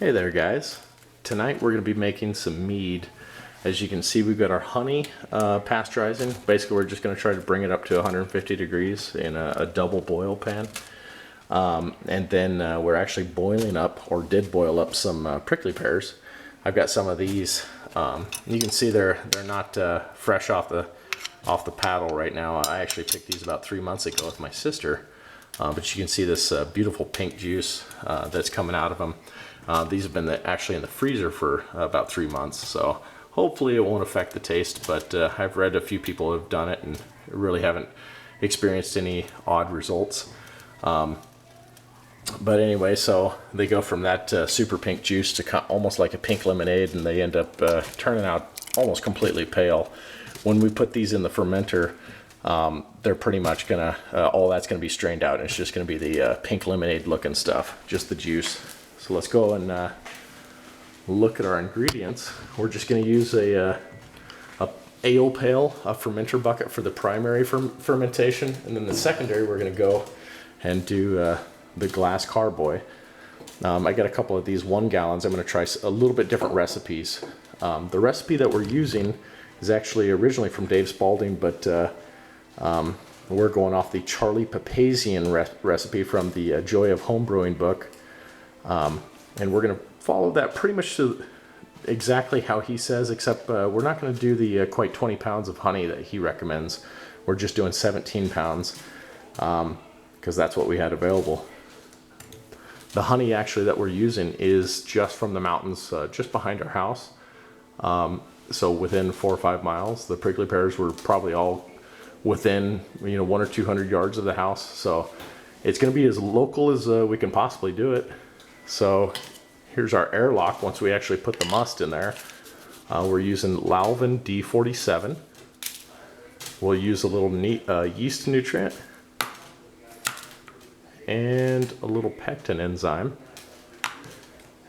Hey there guys. Tonight we're going to be making some mead. As you can see, we've got our honey pasteurizing. Basically we're just going to try to bring it up to 150 degrees in a double boil pan. And then we're actually boiling up, or did boil up, some prickly pears. I've got some of these. You can see they're not fresh off the paddle right now. I actually picked these about 3 months ago with my sister. But you can see this beautiful pink juice that's coming out of them. These have been actually in the freezer for about 3 months, so hopefully it won't affect the taste, but I've read a few people have done it and really haven't experienced any odd results. But anyway, so they go from that super pink juice to almost like a pink lemonade, and they end up turning out almost completely pale. When we put these in the fermenter, they're pretty much gonna, all that's gonna be strained out, and it's just gonna be the pink lemonade looking stuff, just the juice. So let's go and look at our ingredients. We're just going to use a ale pail, a fermenter bucket for the primary fermentation, and then the secondary we're going to go and do the glass carboy. I got a couple of these 1 gallons. I'm going to try a little bit different recipes. The recipe that we're using is actually originally from Dave Spalding, but we're going off the Charlie Papazian recipe from the Joy of Homebrewing book. And we're going to follow that pretty much to exactly how he says, except we're not going to do the quite 20 pounds of honey that he recommends. We're just doing 17 pounds because that's what we had available. The honey actually that we're using is just from the mountains just behind our house. So within 4 or 5 miles. The prickly pears were probably all within 100 or 200 yards of the house. So it's going to be as local as we can possibly do it. So here's our airlock. Once we actually put the must in there, we're using Lalvin D47. We'll use a little yeast nutrient and a little pectin enzyme.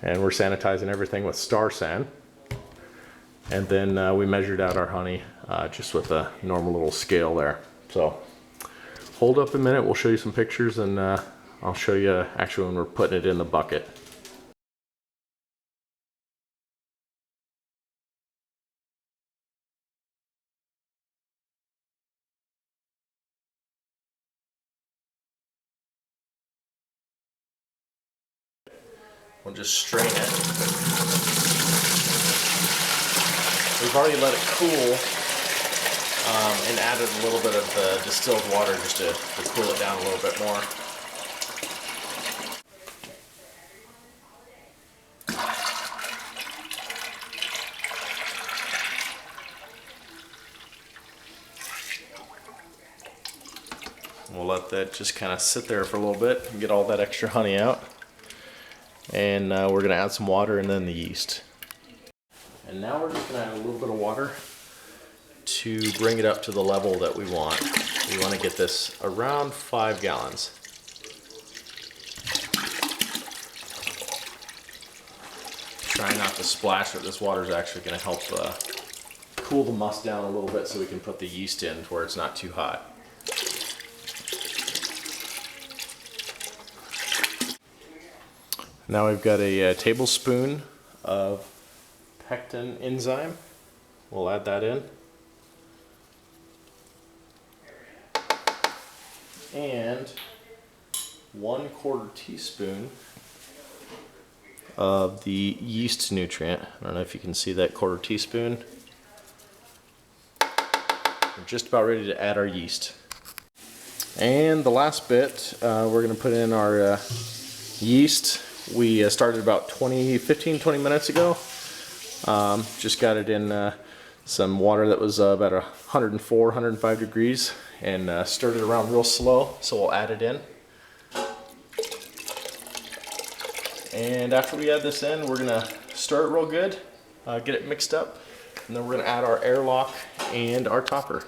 And we're sanitizing everything with Star San. And then we measured out our honey just with a normal little scale there. So hold up a minute, we'll show you some pictures, and I'll show you actually when we're putting it in the bucket. We'll just strain it. We've already let it cool and added a little bit of the distilled water just to cool it down a little bit more. We'll let that just kind of sit there for a little bit and get all that extra honey out. And we're going to add some water and then the yeast. And now we're just going to add a little bit of water to bring it up to the level that we want. We want to get this around 5 gallons. Try not to splash it. This water is actually going to help cool the must down a little bit so we can put the yeast in where it's not too hot. Now we've got a tablespoon of pectin enzyme. We'll add that in. And 1/4 teaspoon of the yeast nutrient. I don't know if you can see that 1/4 teaspoon. We're just about ready to add our yeast. And the last bit, we're going to put in our yeast. We started about 15-20 minutes ago. Just got it in some water that was about 104, 105 degrees, and stirred it around real slow, so we'll add it in. And after we add this in, we're gonna stir it real good, get it mixed up, and then we're gonna add our airlock and our topper.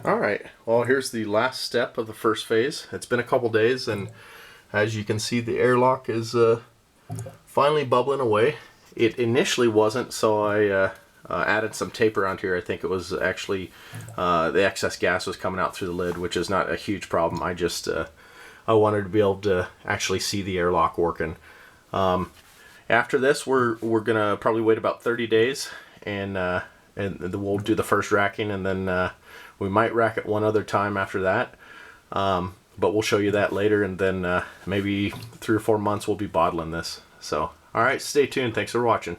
Alright, well here's the last step of the first phase. It's been a couple days, and as you can see, the airlock is finally bubbling away. It initially wasn't, so I added some tape around here. I think it was actually the excess gas was coming out through the lid, which is not a huge problem. I wanted to be able to actually see the airlock working. After this, we're gonna probably wait about 30 days, and then we'll do the first racking, and then we might rack it one other time after that. But we'll show you that later, and then maybe 3 or 4 months we'll be bottling this. So, all right, stay tuned. Thanks for watching.